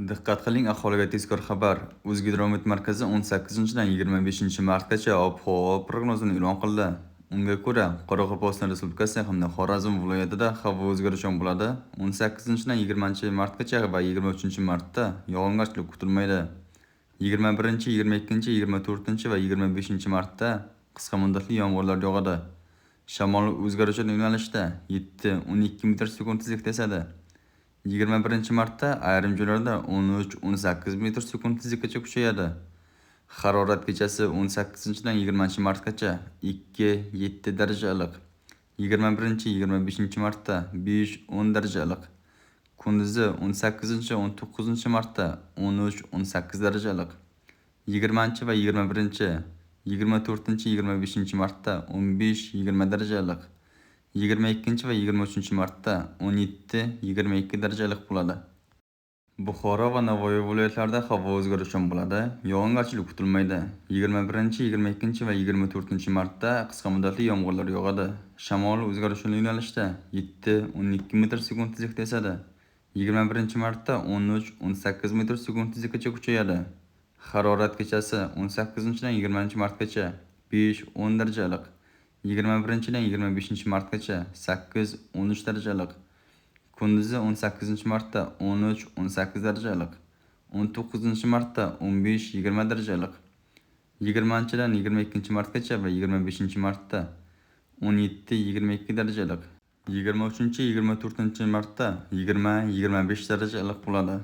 Diqqat qiling, aholiga tezkor xabar. O'zgidromet markazi 18-dan 25-martgacha ob-havo prognozini e'lon qildi. Unga ko'ra, Qoraqalpog'iston Respublikasi hamda Xorazm viloyatida havo o'zgaruvchan bo'ladi. 18-dan 20-martgacha va 23-martda yog'ingarchilik kutilmaydi. 21, 22, 24 va 25-martda qisqa muddatli yomg'irlar yog'adi. Shamol o'zgaruvchan yo'nalishda 7-12 metr/sekund tezlikda esadi. 21-martda ayrim joylarda 13-18 metr/sekund tezlikkacha kuchayadi. Harorat kechasi 18-dan 20-martgacha 2-7 daraja iliq. 21-25-martda 5-10 daraja iliq. Kunduzi 18-19-martda 13-18 daraja iliq. 20 va 21, 24-25-martda 15-20 daraja iliq. 22 va 23-martda 17-22 darajalik iliq bo'ladi. Buxoro va Navoiy viloyatlarida havo o'zgaruvchan bo'ladi. Yog'ingarchilik kutilmaydi. 21, 22 va 24-martda qisqa muddatli yomg'irlar yog'adi. Shamol o'zgaruvchan yo'nalishda 7-12 metr/sekund tezlikda esadi. 21-martda 13-18 metr/sekund tezlikkacha kuchayadi. Harorat kechasi 18-dan 20-martgacha 5-10 daraja iliq. 21-dan 25-martgacha 8-13 daraja iliq. Kunduzi 18-martda 13-18 daraja iliq. 19-martda 15-20 daraja iliq. 20-dan 22-martgacha va 25-martda 17-22 daraja iliq. 23-24-martda 20-25 daraja iliq bo'ladi.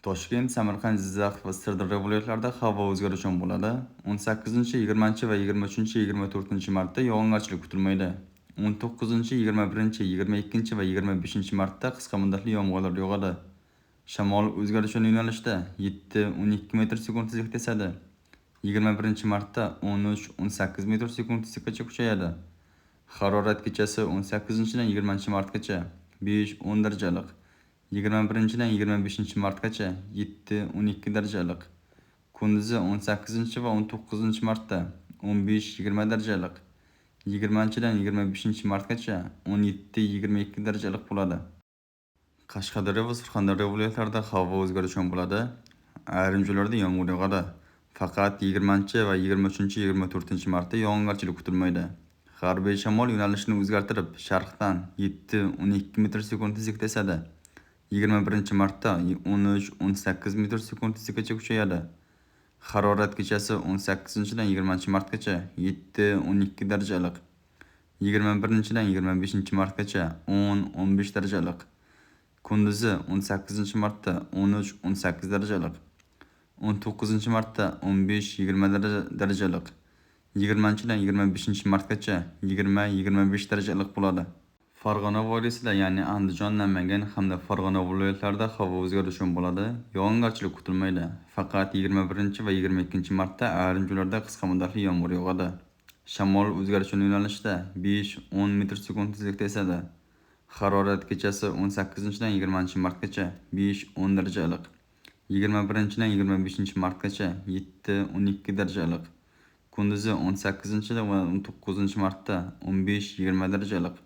Toshkent, Samarqand, Jizzax va Sirdaryo viloyatlarida havo o'zgaruvchan bo'ladi. 18, 20 va 23-24-martda yog'ingarchilik kutilmaydi. 19, 21, 22 va 25-martda qisqa muddatli yomg'irlar yog'adi. Shamol o'zgaruvchan yo'nalishda 7-12 metr/sekund tezlikda esadi. 21-martda 13-18 metr/sekund tezlikkacha kuchayadi. Harorat kechasi 18-dan 20-martgacha 5-10 daraja iliq. 21-dan 25-martgacha 7-12 daraja iliq. Kunduzi 18 va 19-martda 15-20 daraja iliq. 20-dan 25-martgacha 17-22 daraja iliq bo'ladi. Qashqadaryo va Surxondaryo viloyatlarida havo o'zgaruvchan bo'ladi. Ayrim joylarda yomg'ir yog'adi. Faqat 20 va 23-24-martda yog'ingarchilik kutilmaydi. G'arbiy shamol yo'nalishini o'zgartirib, sharqdan 7-12 metr/sekund tezlikda esadi. 21-martda 13-18 metr/sekund tezlikkacha kuchayadi. Harorat kechasi 18-dan 20-martgacha 7-12 daraja iliq. 21-dan 25-martgacha 10-15 daraja iliq. Kunduzi 18-martda 13-18 daraja iliq. 19-martda 15-20 daraja iliq. 20-dan 25-martgacha 20-25 daraja iliq bo'ladi. Farg'ona vodiysida, ya'ni Andijon, Namangan hamda Farg'ona viloyatlarida havo o'zgaruvchan bo'ladi. Yog'ingarchilik kutilmaydi. Faqat 21 va 22-martda ayrim joylarda qisqa muddatli yomg'ir yog'adi. Shamol o'zgaruvchan yo'nalishda 5-10 metr/sekund tezlikda esadi. Harorat kechasi 18-dan 20-martgacha 5-10 daraja iliq. 21-dan 25-martgacha 7-12 daraja iliq. Kunduzi 18 va 19-martda 15-20 daraja iliq.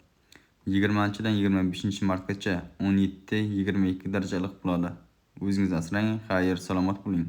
20-dan 25-martgacha 17-22 darajalik bo'ladi. O'zingizni asrang, xayr, salomat bo'ling.